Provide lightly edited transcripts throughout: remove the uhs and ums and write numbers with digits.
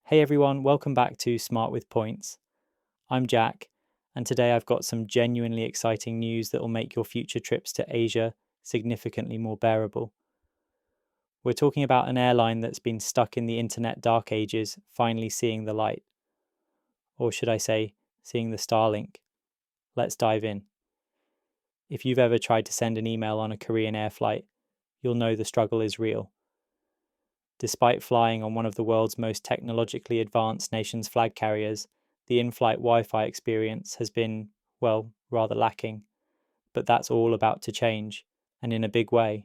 Hey everyone, welcome back to Smart with Points. I'm Jack, and today I've got some genuinely exciting news that will make your future trips to Asia significantly more bearable. We're talking about an airline that's been stuck in the internet dark ages finally seeing the light. Or should I say, seeing the Starlink? Let's dive in. If you've ever tried to send an email on a Korean Air flight, you'll know the struggle is real. Despite flying on one of the world's most technologically advanced nation's flag carriers, the in-flight Wi-Fi experience has been, well, rather lacking. But that's all about to change, and in a big way.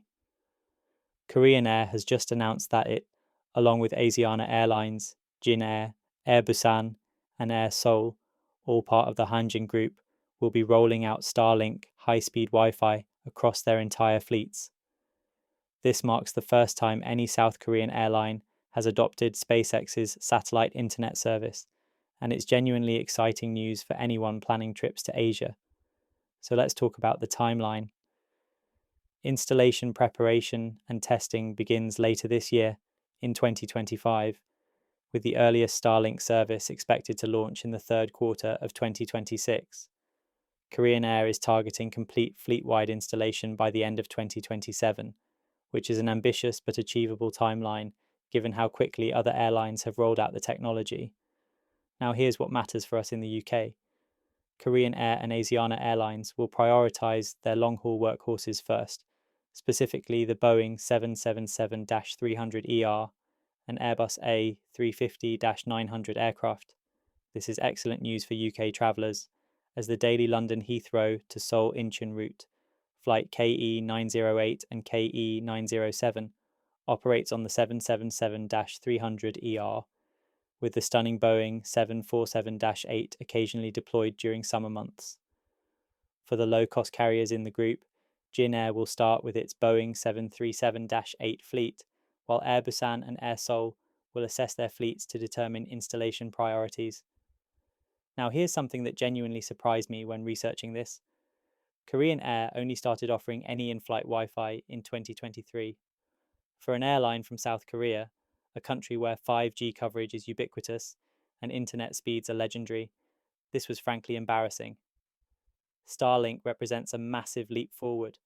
Korean Air has just announced that it, along with Asiana Airlines, Jin Air, Air Busan, and Air Seoul, all part of the Hanjin Group, will be rolling out Starlink high-speed Wi-Fi across their entire fleets. This marks the first time any South Korean airline has adopted SpaceX's satellite internet service, and it's genuinely exciting news for anyone planning trips to Asia. So let's talk about the timeline. Installation preparation and testing begins later this year, in 2025, with the earliest Starlink service expected to launch in the third quarter of 2026. Korean Air is targeting complete fleet-wide installation by the end of 2027, which is an ambitious but achievable timeline given how quickly other airlines have rolled out the technology. Now, here's what matters for us in the UK. Korean Air and Asiana Airlines will prioritise their long-haul workhorses first, specifically the Boeing 777-300ER and Airbus A350-900 aircraft. This is excellent news for UK travellers, as the daily London-Heathrow to Seoul Incheon route, flight KE908 and KE907, operates on the 777-300ER, with the stunning Boeing 747-8 occasionally deployed during summer months. For the low-cost carriers in the group, Jin Air will start with its Boeing 737-8 fleet, while Air Busan and Air Seoul will assess their fleets to determine installation priorities. Now, here's something that genuinely surprised me when researching this. Korean Air only started offering any in-flight Wi-Fi in 2023. For an airline from South Korea, a country where 5G coverage is ubiquitous and internet speeds are legendary, this was frankly embarrassing. Starlink represents a massive leap forward,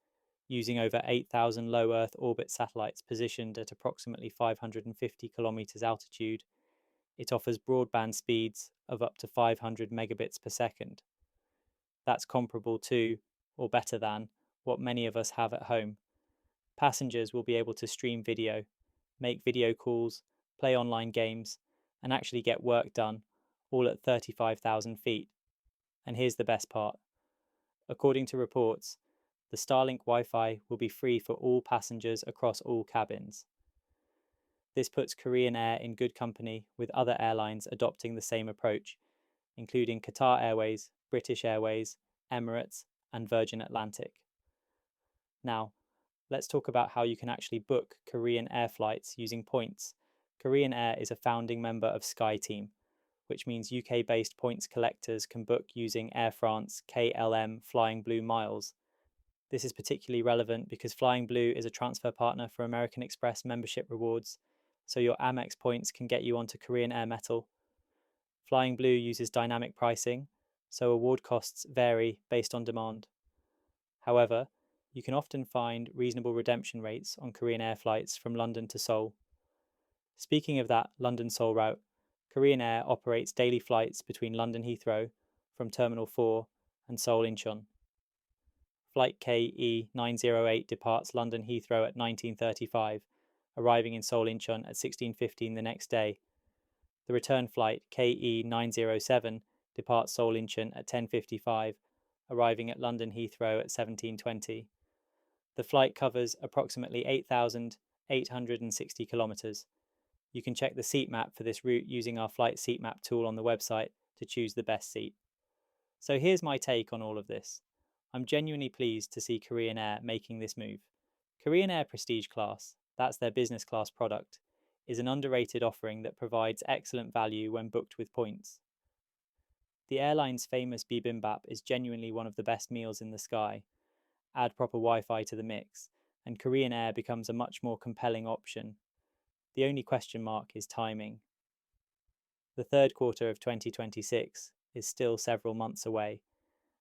using over 8,000 low Earth orbit satellites positioned at approximately 550 kilometers altitude. It offers broadband speeds of up to 500 megabits per second. That's comparable to, or better than, what many of us have at home. Passengers will be able to stream video, make video calls, play online games, and actually get work done, all at 35,000 feet. And here's the best part. According to reports, the Starlink Wi-Fi will be free for all passengers across all cabins. This puts Korean Air in good company with other airlines adopting the same approach, including Qatar Airways, British Airways, Emirates, and Virgin Atlantic. Now, let's talk about how you can actually book Korean Air flights using points. Korean Air is a founding member of SkyTeam, which means UK-based points collectors can book using Air France KLM Flying Blue Miles. This is particularly relevant because Flying Blue is a transfer partner for American Express membership rewards, so your Amex points can get you onto Korean Air metal. Flying Blue uses dynamic pricing, so award costs vary based on demand. However, you can often find reasonable redemption rates on Korean Air flights from London to Seoul. Speaking of that London-Seoul route, Korean Air operates daily flights between London-Heathrow from Terminal 4 and Seoul Incheon. Flight KE908 departs London-Heathrow at 19:35, arriving in Seoul Incheon at 16:15 the next day. The return flight KE907 departs Seoul Incheon at 10:55, arriving at London Heathrow at 17:20. The flight covers approximately 8,860 kilometers. You can check the seat map for this route using our flight seat map tool on the website to choose the best seat. So here's my take on all of this. I'm genuinely pleased to see Korean Air making this move. Korean Air Prestige Class, that's their business class product, is an underrated offering that provides excellent value when booked with points. The airline's famous bibimbap is genuinely one of the best meals in the sky. Add proper Wi-Fi to the mix, and Korean Air becomes a much more compelling option. The only question mark is timing. The third quarter of 2026 is still several months away,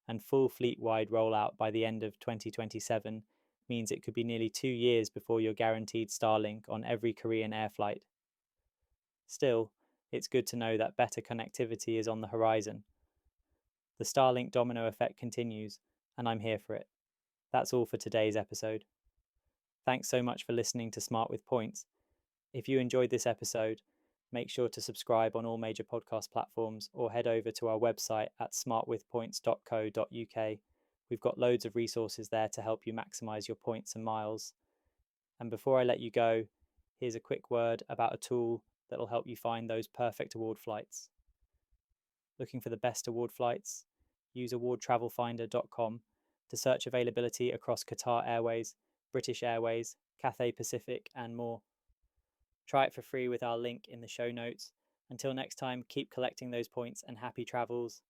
and full fleet-wide rollout by the end of 2027 means it could be nearly 2 years before you're guaranteed Starlink on every Korean air flight. Still, it's good to know that better connectivity is on the horizon. The Starlink domino effect continues, and I'm here for it. That's all for today's episode. Thanks so much for listening to Smart with Points. If you enjoyed this episode, make sure to subscribe on all major podcast platforms or head over to our website at smartwithpoints.co.uk. We've got loads of resources there to help you maximize your points and miles. And before I let you go, here's a quick word about a tool that'll help you find those perfect award flights. Looking for the best award flights? Use awardtravelfinder.com to search availability across Qatar Airways, British Airways, Cathay Pacific, and more. Try it for free with our link in the show notes. Until next time, keep collecting those points and happy travels.